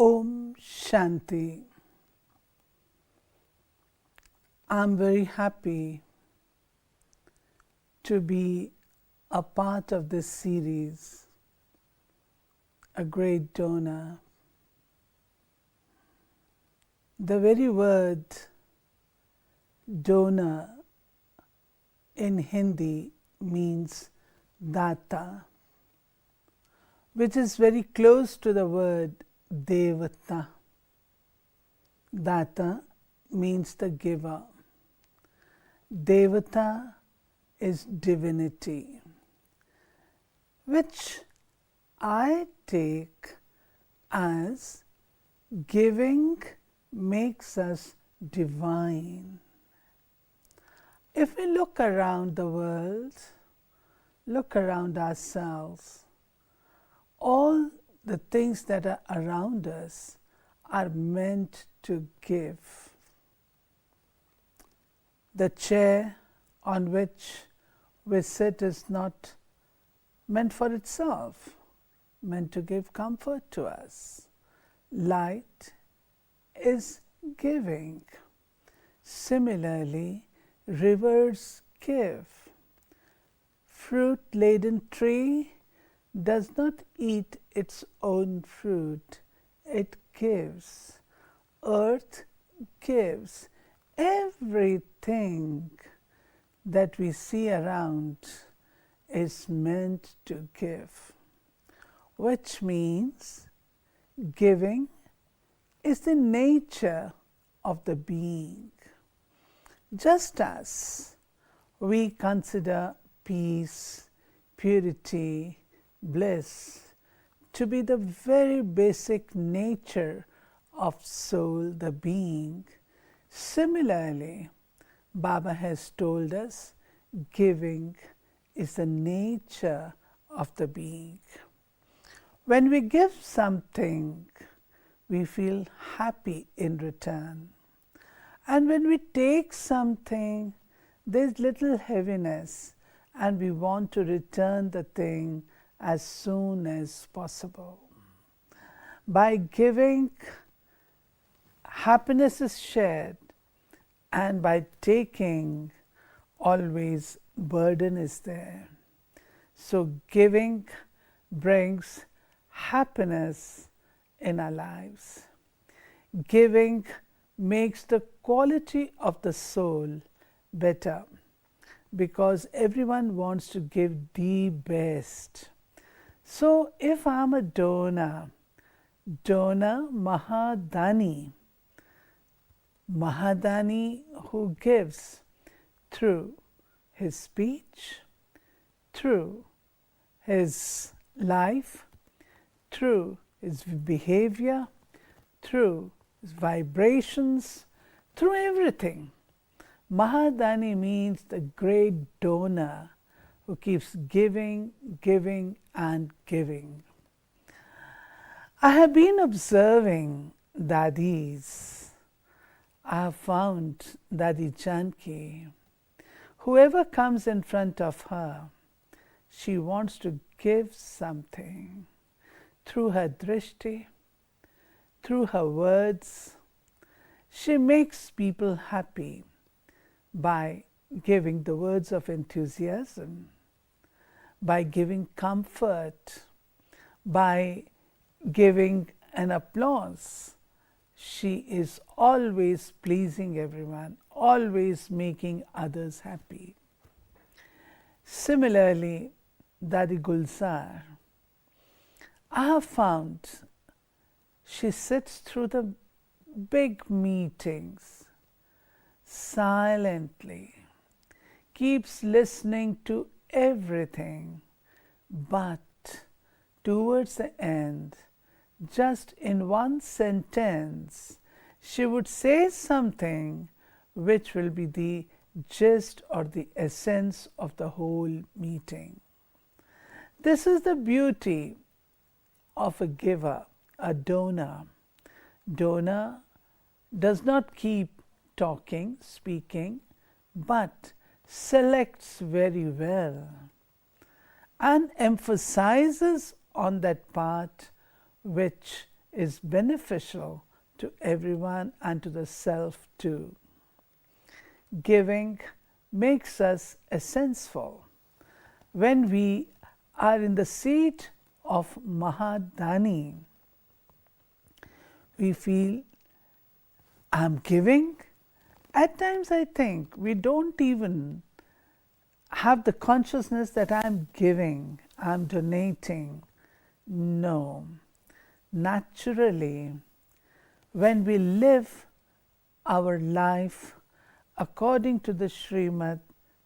Om Shanti. I'm very happy to be a part of this series, a great donor. The very word donor in Hindi means data, which is very close to the word devata. Data means the giver. Devata is divinity, which I take as giving makes us divine. If we look around the world, look around ourselves, all the things that are around us are meant to give. The chair on which we sit is not meant for itself, meant to give comfort to us. Light is giving. Similarly, rivers give. Fruit-laden tree does not eat its own fruit, it gives. Earth gives. Everything that we see around is meant to give, which means giving is the nature of the being. Just as we consider peace, purity, bliss to be the very basic nature of soul, the being, similarly, Baba has told us giving is the nature of the being. When we give something, we feel happy in return. And when we take something, there's little heaviness and we want to return the thing as soon as possible. By giving, happiness is shared, and by taking, always burden is there. So giving brings happiness in our lives. Giving makes the quality of the soul better, because everyone wants to give the best. So if I'm a donor, Maha, Dani, Dani who gives through his speech, through his life, through his behavior, through his vibrations, through everything. Mahadani means the great donor who keeps giving, giving and giving. I have been observing Dadis. I have found Dadi Janki. Whoever comes in front of her, she wants to give something through her drishti, through her words. She makes people happy by giving the words of enthusiasm, by giving comfort, by giving an applause. She is always pleasing everyone, always making others happy. Similarly, Dadi Gulzar, I have found she sits through the big meetings silently, keeps listening to everything, but towards the end, just in one sentence, she would say something which will be the gist or the essence of the whole meeting. This is the beauty of a giver, a donor. Donor does not keep talking, speaking, but selects very well and emphasizes on that part which is beneficial to everyone and to the self too. Giving makes us essential. When we are in the seat of Maha, Dani, we feel, I'm giving. At times I think we don't even have the consciousness that I'm giving, I'm donating. No. Naturally, when we live our life according to the Srimad,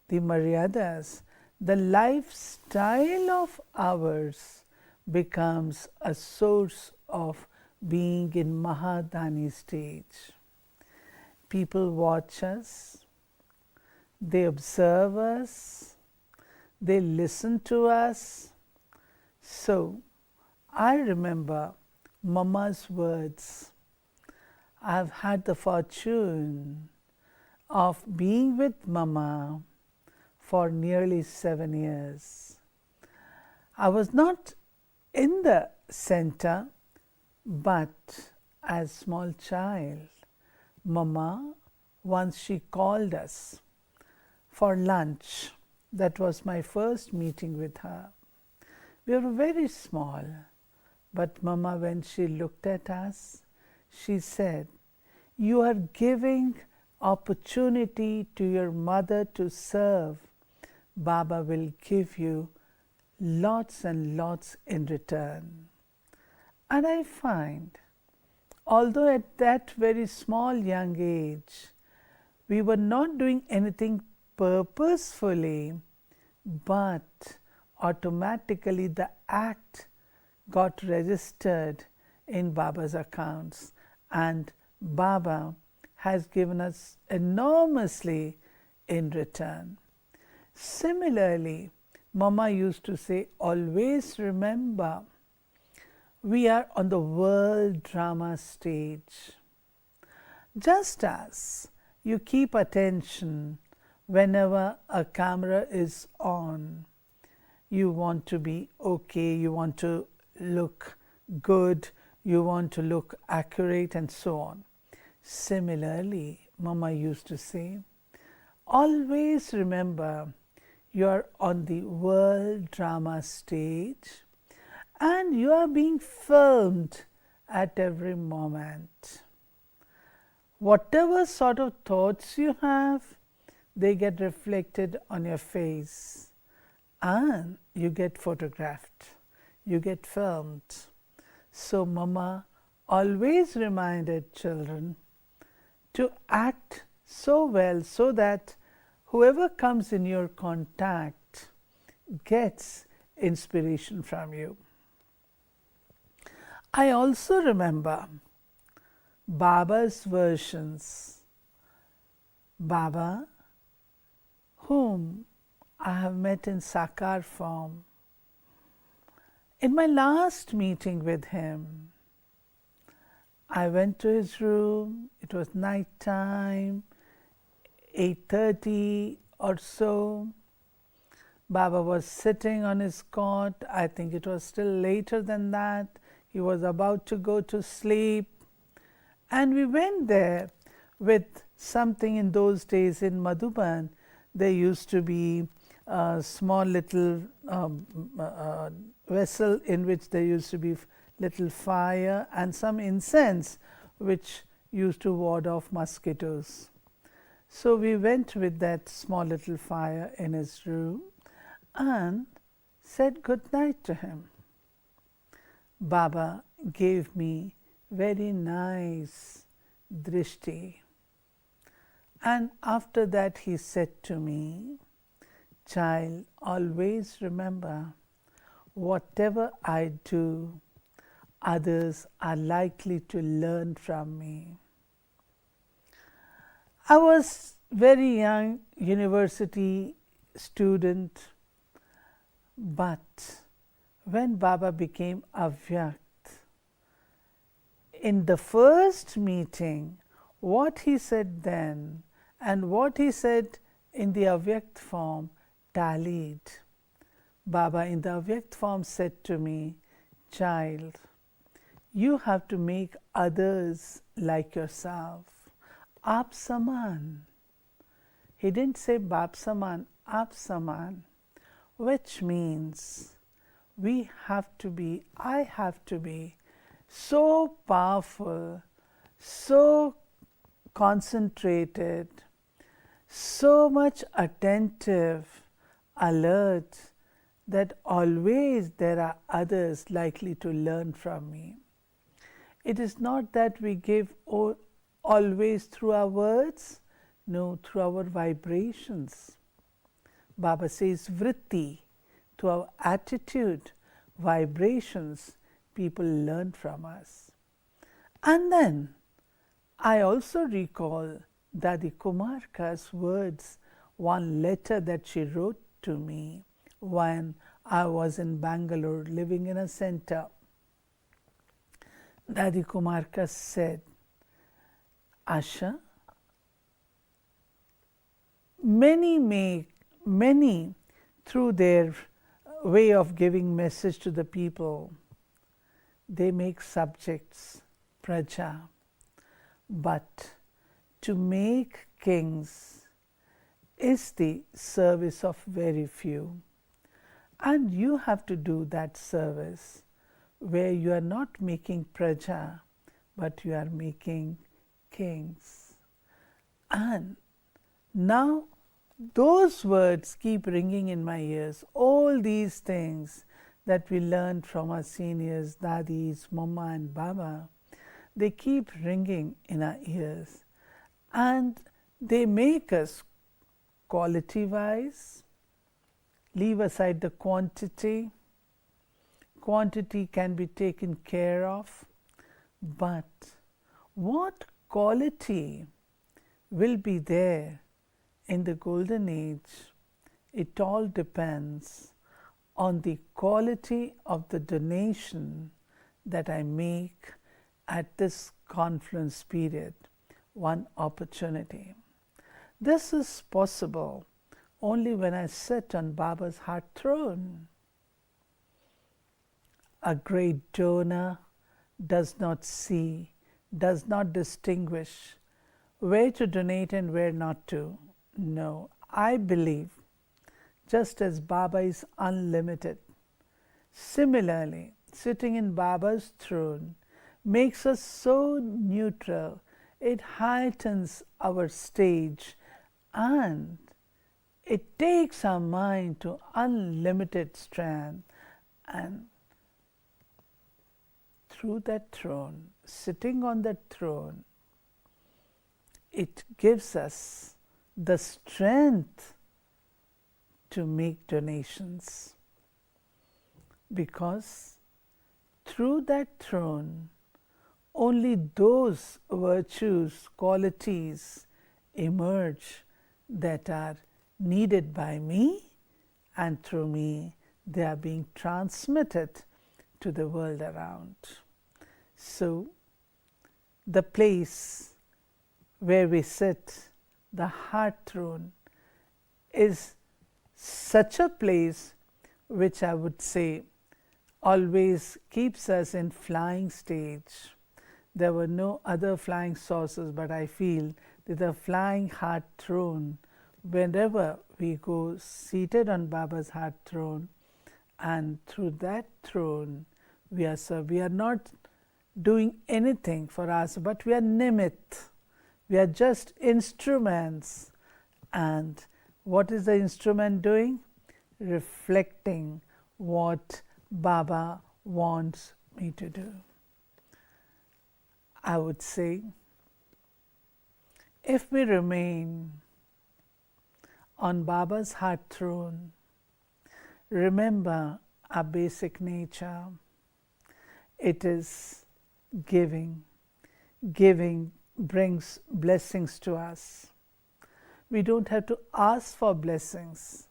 the Maryadas, the lifestyle of ours becomes a source of being in Mahadani stage. People watch us, they observe us, they listen to us. So, I remember Mama's words. I've had the fortune of being with Mama for nearly 7 years. I was not in the center, but as small child, Mama, once she called us for lunch. That was my first meeting with her. We were very small, but Mama, when she looked at us, she said, you are giving opportunity to your mother to serve. Baba will give you lots and lots in return. And I find, although at that very small young age, we were not doing anything purposefully, but automatically the act got registered in Baba's accounts, and Baba has given us enormously in return. Similarly, Mama used to say, always remember, we are on the world drama stage. Just as you keep attention whenever a camera is on, you want to be okay, you want to look good, you want to look accurate, and so on. Similarly, Mama used to say, always remember you are on the world drama stage and you are being filmed at every moment. Whatever sort of thoughts you have, they get reflected on your face and you get photographed, you get filmed. So Mama always reminded children to act so well so that whoever comes in your contact gets inspiration from you. I also remember Baba's versions. Baba, whom I have met in Sakar form. In my last meeting with him, I went to his room. It was night time, 8:30 or so. Baba was sitting on his cot. I think it was still later than that. He was about to go to sleep. And we went there with something. In those days in Madhuban, there used to be a small little vessel in which there used to be little fire and some incense which used to ward off mosquitoes. So we went with that small little fire in his room and said good night to him. Baba gave me very nice drishti. And after that he said to me, child, always remember, whatever I do, others are likely to learn from me. I was very young, university student, but when Baba became Avyakt, in the first meeting, what he said then and what he said in the Avyakt form tallied. Baba in the Avyakt form said to me, child, You have to make others like yourself. Aap saman. He didn't say Bap saman, Aap saman, which means I have to be so powerful, so concentrated, so much attentive, alert, that always there are others likely to learn from me. It is not that we give always through our words, no, through our vibrations. Baba says vritti, through our attitude, vibrations, people learn from us. And then I also recall Dadi Kumarka's words, one letter that she wrote to me when I was in Bangalore living in a center. Dadi Kumarka said, Asha, many through their way of giving message to the people, they make subjects, praja. But to make kings is the service of very few. And you have to do that service where you are not making praja, but you are making kings. And now those words keep ringing in my ears. All these things that we learned from our seniors, dadis, mama and baba, they keep ringing in our ears. And they make us quality-wise, leave aside the quantity. Quantity can be taken care of. But what quality will be there in the golden age? It all depends on the quality of the donation that I make at this confluence period, one opportunity. This is possible only when I sit on Baba's heart throne. A great donor does not see, does not distinguish where to donate and where not to. No, I believe just as Baba is unlimited, similarly, sitting in Baba's throne makes us so neutral. It heightens our stage and it takes our mind to unlimited strength. And through that throne, sitting on that throne, it gives us the strength to make donations. Because through that throne, only those virtues, qualities emerge that are needed by me, and through me they are being transmitted to the world around. So, the place where we sit, the heart throne, is such a place which I would say always keeps us in flying stage. There were no other flying saucers, but I feel that the flying heart throne, whenever we go seated on Baba's heart throne, and through that throne we are served. We are not doing anything for us, but we are nimit. We are just instruments. And what is the instrument doing? Reflecting what Baba wants me to do. I would say, if we remain on Baba's heart throne, remember our basic nature. It is giving. Giving brings blessings to us. We don't have to ask for blessings,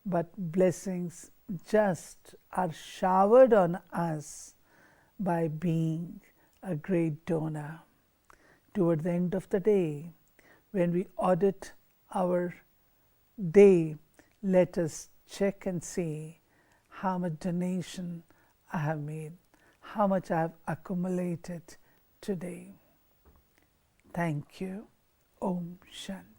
but blessings just are showered on us by being a great donor. Toward the end of the day, when we audit our day, let us check and see how much donation I have made, how much I have accumulated today. Thank you. Om Shanti.